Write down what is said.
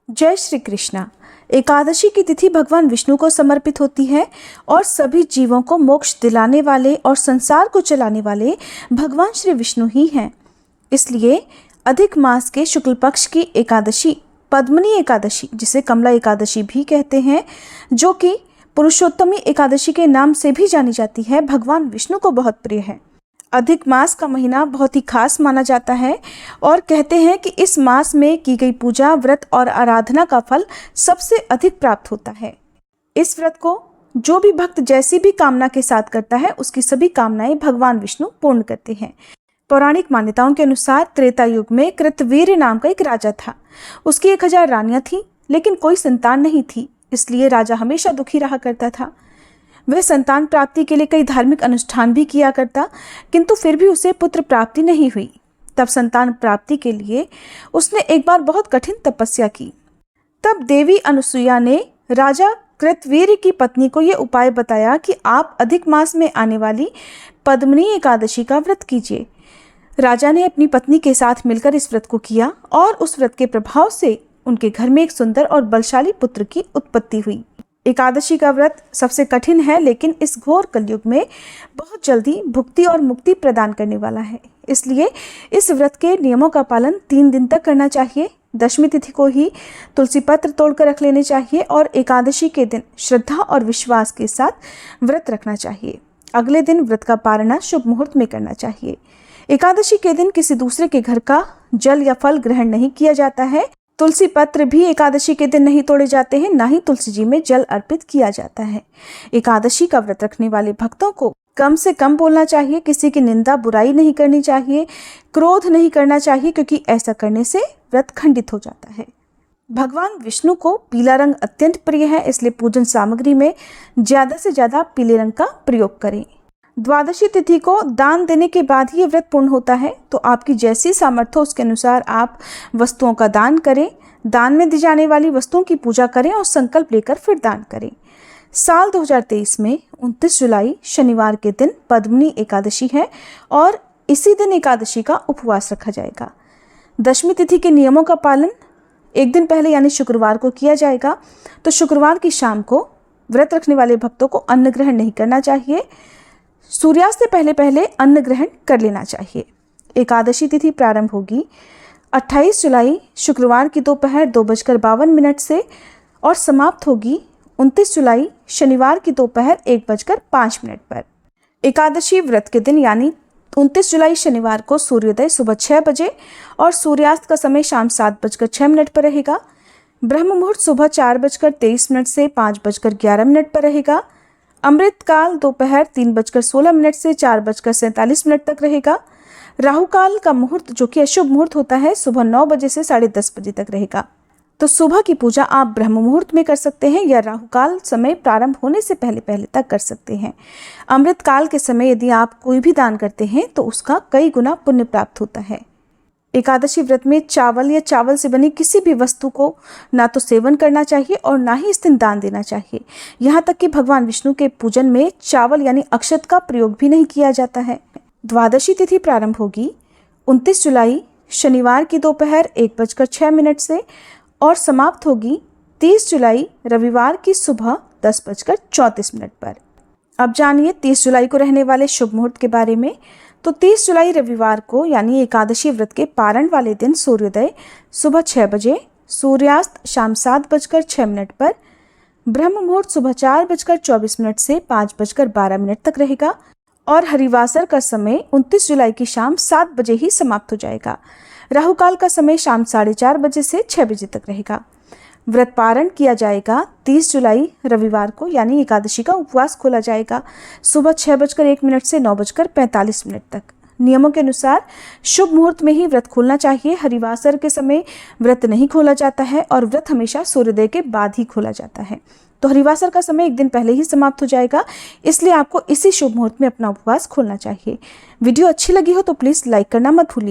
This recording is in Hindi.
जय श्री कृष्णा। एकादशी की तिथि भगवान विष्णु को समर्पित होती है और सभी जीवों को मोक्ष दिलाने वाले और संसार को चलाने वाले भगवान श्री विष्णु ही हैं। इसलिए अधिक मास के शुक्ल पक्ष की एकादशी पद्मनी एकादशी, जिसे कमला एकादशी भी कहते हैं, जो कि पुरुषोत्तमी एकादशी के नाम से भी जानी जाती है, भगवान विष्णु को बहुत प्रिय है। अधिक मास का महीना बहुत ही खास माना जाता है और कहते हैं कि इस मास में की गई पूजा, व्रत और आराधना का फल सबसे अधिक प्राप्त होता है। इस व्रत को जो भी भक्त जैसी भी कामना के साथ करता है, उसकी सभी कामनाएं भगवान विष्णु पूर्ण करते हैं। पौराणिक मान्यताओं के अनुसार त्रेता युग में कृतवीर्य नाम का एक राजा था। उसकी 1000 रानियां थीं, लेकिन कोई संतान नहीं थी। इसलिए राजा हमेशा दुखी रहा करता था। वह संतान प्राप्ति के लिए कई धार्मिक अनुष्ठान भी किया करता, किंतु फिर भी उसे पुत्र प्राप्ति नहीं हुई। तब संतान प्राप्ति के लिए उसने एक बार बहुत कठिन तपस्या की। तब देवी अनुसुईया ने राजा कृतवीर्य की पत्नी को यह उपाय बताया कि आप अधिक मास में आने वाली पद्मनी एकादशी का व्रत कीजिए। राजा ने अपनी पत्नी के साथ मिलकर इस व्रत को किया और उस व्रत के प्रभाव से उनके घर में एक सुंदर और बलशाली पुत्र की उत्पत्ति हुई। एकादशी का व्रत सबसे कठिन है, लेकिन इस घोर कलयुग में बहुत जल्दी भुक्ति और मुक्ति प्रदान करने वाला है। इसलिए इस व्रत के नियमों का पालन 3 दिन तक करना चाहिए। दशमी तिथि को ही तुलसी पत्र तोड़कर रख लेने चाहिए और एकादशी के दिन श्रद्धा और विश्वास के साथ व्रत रखना चाहिए। अगले दिन व्रत का पारणा शुभ मुहूर्त में करना चाहिए। एकादशी के दिन किसी दूसरे के घर का जल या फल ग्रहण नहीं किया जाता है। तुलसी पत्र भी एकादशी के दिन नहीं तोड़े जाते हैं, ना ही तुलसी जी में जल अर्पित किया जाता है। एकादशी का व्रत रखने वाले भक्तों को कम से कम बोलना चाहिए, किसी की निंदा बुराई नहीं करनी चाहिए, क्रोध नहीं करना चाहिए, क्योंकि ऐसा करने से व्रत खंडित हो जाता है। भगवान विष्णु को पीला रंग अत्यंत प्रिय है, इसलिए पूजन सामग्री में ज्यादा से ज्यादा पीले रंग का प्रयोग करें। द्वादशी तिथि को दान देने के बाद ही ये व्रत पूर्ण होता है, तो आपकी जैसी सामर्थ्य हो उसके अनुसार आप वस्तुओं का दान करें। दान में दी जाने वाली वस्तुओं की पूजा करें और संकल्प लेकर फिर दान करें। साल 2023 में 29 जुलाई शनिवार के दिन पद्मनी एकादशी है और इसी दिन एकादशी का उपवास रखा जाएगा। दशमी तिथि के नियमों का पालन एक दिन पहले यानी शुक्रवार को किया जाएगा। तो शुक्रवार की शाम को व्रत रखने वाले भक्तों को अन्न ग्रहण नहीं करना चाहिए। सूर्यास्त से पहले पहले अन्न ग्रहण कर लेना चाहिए। एकादशी तिथि प्रारंभ होगी 28 जुलाई शुक्रवार की दोपहर 2:52 से और समाप्त होगी 29 जुलाई शनिवार की दोपहर 1:05 पर। एकादशी व्रत के दिन यानी 29 जुलाई शनिवार को सूर्योदय सुबह 6 बजे और सूर्यास्त का समय शाम 7:06 पर रहेगा। ब्रह्म मुहूर्त सुबह 4:23 से 5:11 पर रहेगा। अमृत काल दोपहर 3:16 से 4:47 तक रहेगा। राहु काल का मुहूर्त, जो कि अशुभ मुहूर्त होता है, सुबह 9 बजे से 10:30 बजे तक रहेगा। तो सुबह की पूजा आप ब्रह्म मुहूर्त में कर सकते हैं या राहु काल समय प्रारंभ होने से पहले पहले तक कर सकते हैं। अमृत काल के समय यदि आप कोई भी दान करते हैं तो उसका कई गुना पुण्य प्राप्त होता है। एकादशी व्रत में चावल या चावल से बनी किसी भी वस्तु को ना तो सेवन करना चाहिए और ना ही इस दिन दान देना चाहिए। यहाँ तक कि भगवान विष्णु के पूजन में चावल यानी अक्षत का प्रयोग भी नहीं किया जाता है। द्वादशी तिथि प्रारंभ होगी 29 जुलाई शनिवार की दोपहर 1:06 से और समाप्त होगी 30 जुलाई रविवार की सुबह 10:34 पर। अब जानिए 30 जुलाई को रहने वाले शुभ मुहूर्त के बारे में। तो 30 जुलाई रविवार को यानी एकादशी व्रत के पारण वाले दिन सूर्योदय सुबह 6 बजे, सूर्यास्त शाम 7:06 पर, ब्रह्म मुहूर्त सुबह 4:24 से 5:12 तक रहेगा और हरिवासर का समय 29 जुलाई की शाम 7 बजे ही समाप्त हो जाएगा। राहु काल का समय शाम 4:30 बजे से 6 बजे तक रहेगा। व्रत पारण किया जाएगा 30 जुलाई रविवार को, यानी एकादशी का उपवास खोला जाएगा सुबह 6:01 से 9:45 तक। नियमों के अनुसार शुभ मुहूर्त में ही व्रत खोलना चाहिए। हरिवासर के समय व्रत नहीं खोला जाता है और व्रत हमेशा सूर्योदय के बाद ही खोला जाता है। तो हरिवासर का समय एक दिन पहले ही समाप्त हो जाएगा, इसलिए आपको इसी शुभ मुहूर्त में अपना उपवास खोलना चाहिए। वीडियो अच्छी लगी हो तो प्लीज़ लाइक करना मत भूलिए।